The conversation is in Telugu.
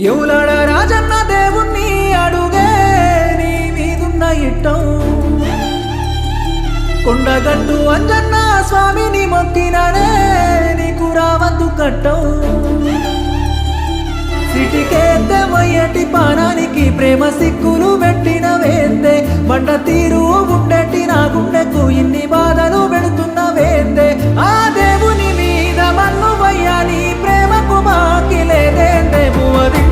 ఎవులాడ రాజన్న దేవుణ్ణి అడుగే నీ మీదున్న ఇట్టం కొండగట్టు అంజన్న స్వామిని మొక్కిననే నీకు రావద్దు కట్టం సిటికేస్తే మొయ్యటి పానానికి ప్రేమ సిక్కులు పెట్టిన వేందే బండ తీరు ఉండేటి నా గుండెకు ఇన్ని బాధలు పెడుతున్న వేందే ఆ దేవుని మీద మన్ను వయ్యా నీ ప్రేమకు మాకి లేదేందే భువది